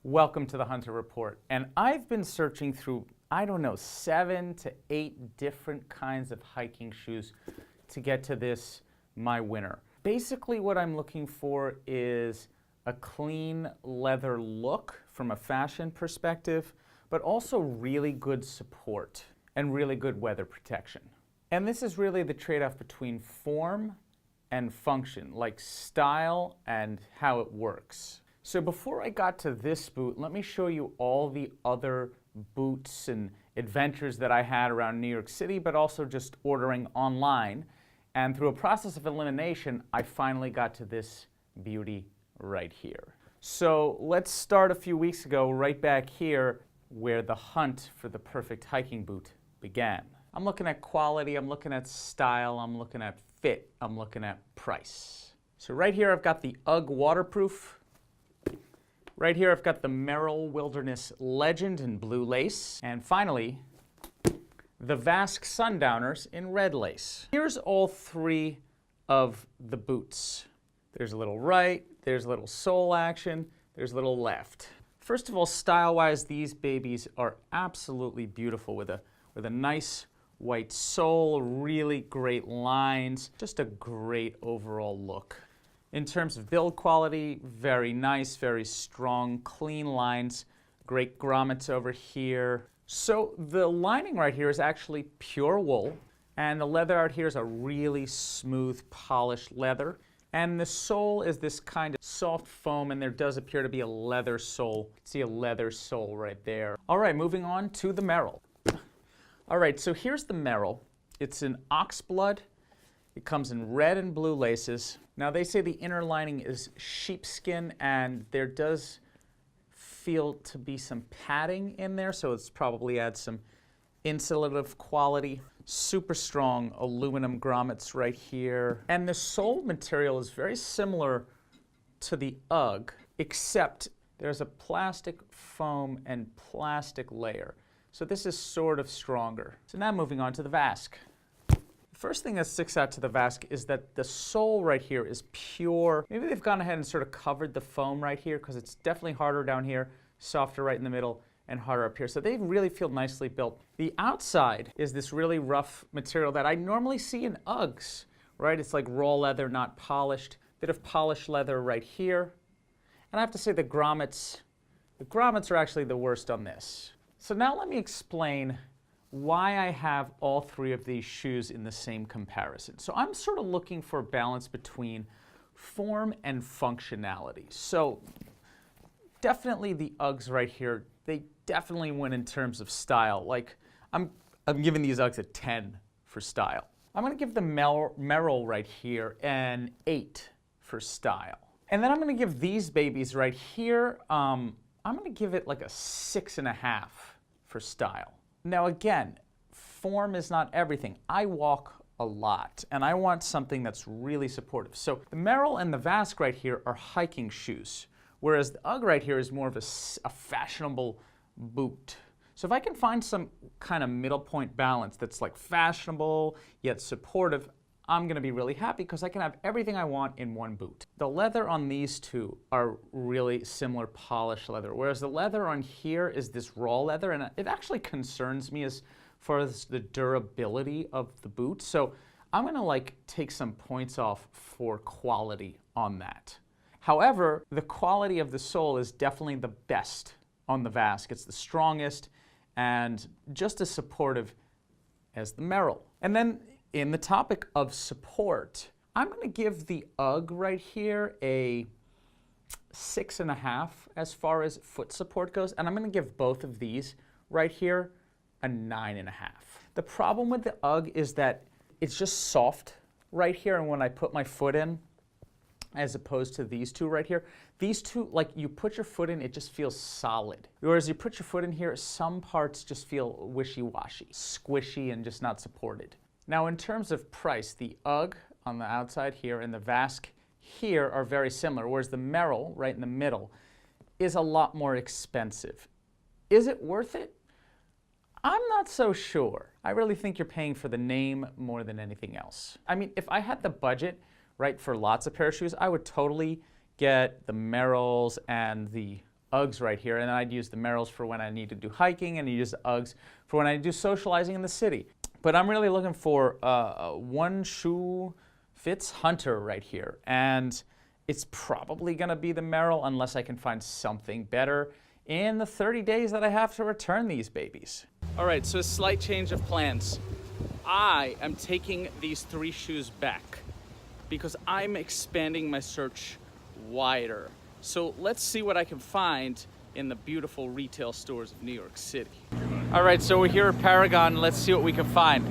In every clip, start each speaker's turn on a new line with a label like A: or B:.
A: Welcome to the Hunter Report. And I've been searching through, 7 to 8 different kinds of hiking shoes to get to this, my winner. Basically what I'm looking for is a clean leather look from a fashion perspective, but also really good support and really good weather protection. And this is really the trade-off between form and function, like style and how it works. So before I got to this boot, let me show you all the other boots and adventures that I had around New York City, but also just ordering online. And through a process of elimination, I finally got to this beauty right here. So let's start a few weeks ago, right back here, where the hunt for the perfect hiking boot began. I'm looking at quality, I'm looking at style, I'm looking at fit, I'm looking at price. So right here I've got the UGG waterproof. Right here I've got the Merrell Wilderness Legend in blue lace. And finally, the Vasque Sundowners in red lace. Here's all three of the boots. There's a little right, there's a little sole action, there's a little left. First of all, style-wise, these babies are absolutely beautiful with a nice white sole, really great lines, just a great overall look. In terms of build quality, very nice, very strong, clean lines, great grommets over here. So the lining right here is actually pure wool, and the leather out here is a really smooth, polished leather. And the sole is this kind of soft foam, and there does appear to be a leather sole. You can see a leather sole right there. All right, moving on to the Merrell. All right, so here's the Merrell. It's in oxblood. It comes in red and blue laces. Now they say the inner lining is sheepskin, and there does feel to be some padding in there, so it's probably adds some insulative quality. Super strong aluminum grommets right here. And the sole material is very similar to the UGG, except there's a plastic foam and plastic layer. So this is sort of stronger. So now moving on to the Vasque. First thing that sticks out to the Vasque is that the sole right here is pure. Maybe they've gone ahead and sort of covered the foam right here because it's definitely harder down here, softer right in the middle, and harder up here. So they really feel nicely built. The outside is this really rough material that I normally see in UGGs, right? It's like raw leather, not polished. Bit of polished leather right here. And I have to say the grommets are actually the worst on this. So now let me explain why I have all three of these shoes in the same comparison. So I'm sort of looking for a balance between form and functionality. So definitely the UGGs right here, they definitely win in terms of style. Like I'm giving these UGGs a 10 for style. I'm going to give the Merrell right here an 8 for style. And then I'm going to give these babies right here, I'm going to give it like a 6.5 for style. Now again, form is not everything. I walk a lot, and I want something that's really supportive. So the Merrell and the Vasque right here are hiking shoes, whereas the UGG right here is more of a fashionable boot. So if I can find some kind of middle point balance that's like fashionable yet supportive, I'm going to be really happy because I can have everything I want in one boot. The leather on these two are really similar polished leather, whereas the leather on here is this raw leather, and it actually concerns me as far as the durability of the boot. So I'm going to take some points off for quality on that. However, the quality of the sole is definitely the best on the Vasque. It's the strongest and just as supportive as the Merrell. And then in the topic of support, I'm going to give the UGG right here a 6.5 as far as foot support goes, and I'm going to give both of these right here a 9.5. The problem with the UGG is that it's just soft right here, and when I put my foot in, as opposed to these two right here, these two, like you put your foot in, it just feels solid. Whereas you put your foot in here, some parts just feel wishy-washy, squishy, and just not supported. Now in terms of price, the UGG on the outside here and the Vasque here are very similar, whereas the Merrell right in the middle is a lot more expensive. Is it worth it? I'm not so sure. I really think you're paying for the name more than anything else. I mean, if I had the budget, right, for lots of pair of shoes, I would totally get the Merrells and the Uggs right here, and then I'd use the Merrells for when I need to do hiking, and I use the Uggs for when I do socializing in the city. But I'm really looking for one shoe fits hunter right here, and it's probably gonna be the Merrell unless I can find something better in the 30 days that I have to return these babies. All right, so a slight change of plans. I am taking these 3 shoes back because I'm expanding my search wider. So let's see what I can find in the beautiful retail stores of New York City. All right, so we're here at Paragon. Let's see what we can find.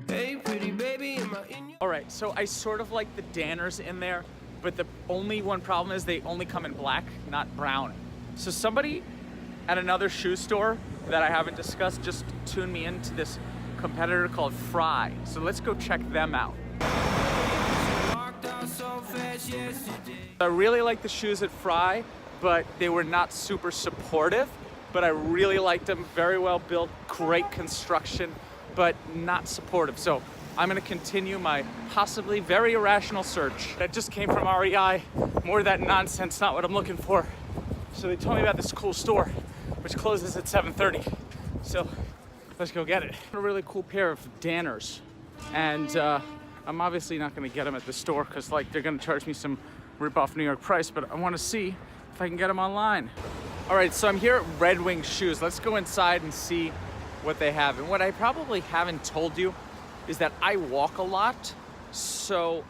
B: Hey, pretty baby, am I in your...
A: All right, so I sort of like the Danners in there, but the only one problem is they only come in black, not brown. So somebody at another shoe store that I haven't discussed just tuned me into this competitor called Fry. So let's go check them out.
B: Walked out so fast yesterday.
A: I really like the shoes at Fry, but they were not super supportive, but I really liked them. Very well built, great construction, but not supportive. So I'm gonna continue my possibly very irrational search. That just came from REI. More of that nonsense, not what I'm looking for. So they told me about this cool store, which closes at 7:30. So let's go get it. A really cool pair of Danners. And I'm obviously not gonna get them at the store because like they're gonna charge me some rip-off New York price, but I wanna see if I can get them online. All right, so I'm here at Red Wing Shoes. Let's go inside and see what they have. And what I probably haven't told you is that I walk a lot, so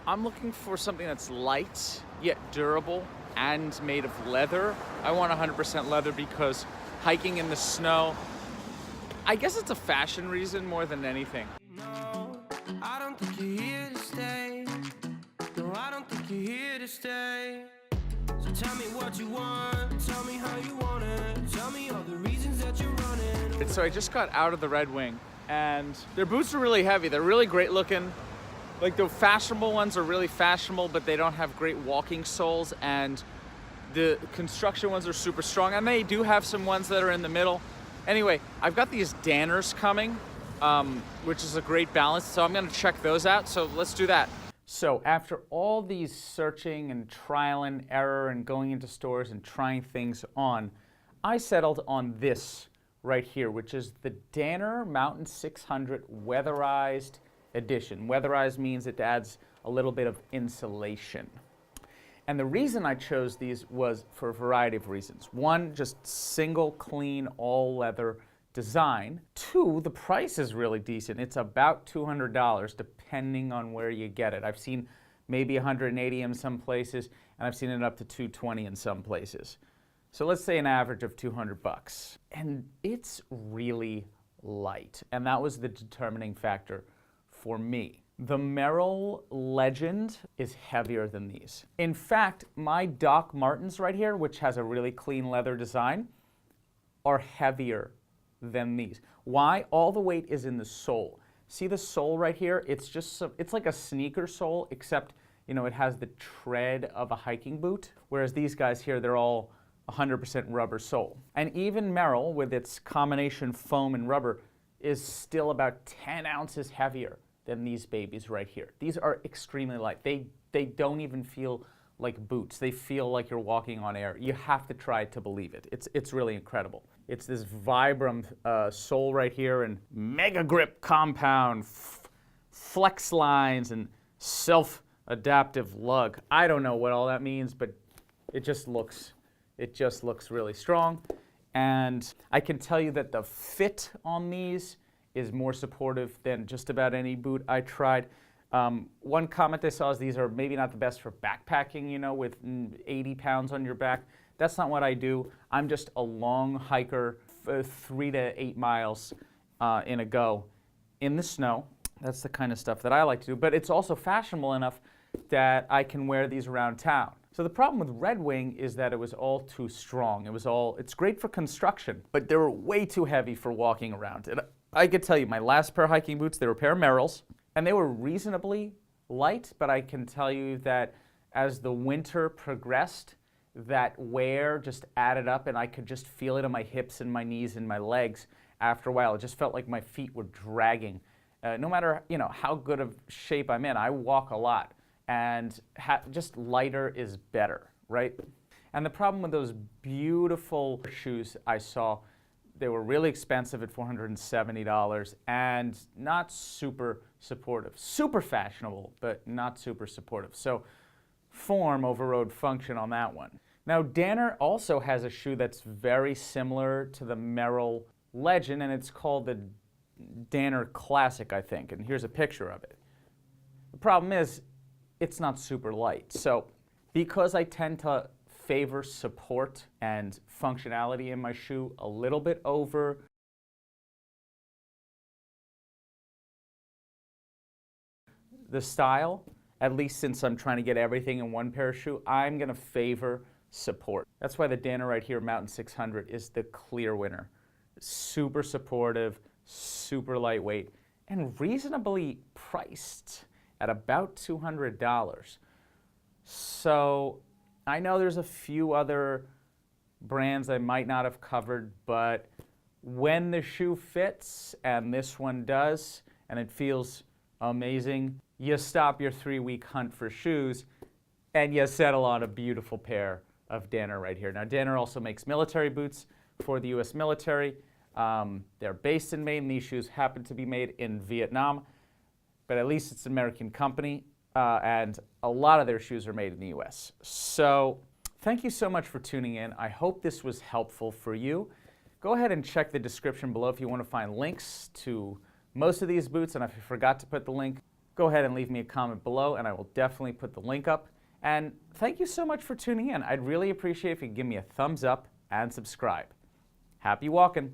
A: I'm looking for something that's light, yet durable, and made of leather. I want 100% leather because hiking in the snow, I guess it's a fashion reason more than anything.
B: No, I don't think you're here to stay. No, I don't think you're here to stay. So tell me what you want, tell me how you want it, tell me all the reasons that you're running.
A: And so I just got out of the Red Wing, and their boots are really heavy. They're really great looking. Like the fashionable ones are really fashionable, but they don't have great walking soles, and the construction ones are super strong, and they do have some ones that are in the middle. Anyway, I've got these Danners coming, which is a great balance, so I'm gonna check those out, so let's do that. So after all these searching and trial and error and going into stores and trying things on, I settled on this right here, which is the Danner Mountain 600 Weatherized Edition. Weatherized means it adds a little bit of insulation. And the reason I chose these was for a variety of reasons. One, just single, clean, all leather design. Two, the price is really decent. It's about $200 depending on where you get it. I've seen maybe $180 in some places, and I've seen it up to $220 in some places. So let's say an average of $200. And it's really light, and that was the determining factor for me. The Merrell Legend is heavier than these. In fact, my Doc Martens right here, which has a really clean leather design, are heavier than these. Why? All the weight is in the sole. See the sole right here? It's just it's like a sneaker sole, except it has the tread of a hiking boot, whereas these guys here, they're all 100% rubber sole. And even Merrell, with its combination foam and rubber, is still about 10 ounces heavier than these babies right here. These are extremely light. They don't even feel like boots. They feel like you're walking on air. You have to try to believe it. It's really incredible. It's this Vibram sole right here, and Mega Grip compound, flex lines, and self-adaptive lug. I don't know what all that means, but it just looks really strong. And I can tell you that the fit on these is more supportive than just about any boot I tried. One comment I saw is these are maybe not the best for backpacking, with 80 pounds on your back. That's not what I do. I'm just a long hiker, 3 to 8 miles in a go in the snow. That's the kind of stuff that I like to do, but it's also fashionable enough that I can wear these around town. So the problem with Red Wing is that it was all too strong. It's great for construction, but they were way too heavy for walking around. And I could tell you, my last pair of hiking boots, they were a pair of Merrells, and they were reasonably light, but I can tell you that as the winter progressed, that wear just added up, and I could just feel it in my hips and my knees and my legs after a while. It just felt like my feet were dragging No matter how good of shape I'm in, I walk a lot, and just lighter is better, right? And the problem with those beautiful shoes I saw, they were really expensive at $470 and not super supportive. Super fashionable, but not super supportive. So form overrode function on that one. Now, Danner also has a shoe that's very similar to the Merrell Legend, and it's called the Danner Classic, I think. And here's a picture of it. The problem is, it's not super light. So because I tend to favor support and functionality in my shoe a little bit over the style, at least since I'm trying to get everything in one pair of shoe, I'm going to favor support. That's why the Danner right here, Mountain 600, is the clear winner. Super supportive, super lightweight, and reasonably priced at about $200. So I know there's a few other brands I might not have covered, but when the shoe fits, and this one does, and it feels amazing, you stop your 3-week hunt for shoes and you settle on a beautiful pair of Danner right here. Now, Danner also makes military boots for the U.S. military. They're based in Maine. These shoes happen to be made in Vietnam, but at least it's an American company, and a lot of their shoes are made in the U.S. So thank you so much for tuning in. I hope this was helpful for you. Go ahead and check the description below if you want to find links to most of these boots, and if you forgot to put the link, go ahead and leave me a comment below, and I will definitely put the link up. And thank you so much for tuning in. I'd really appreciate if you could give me a thumbs up and subscribe. Happy walking!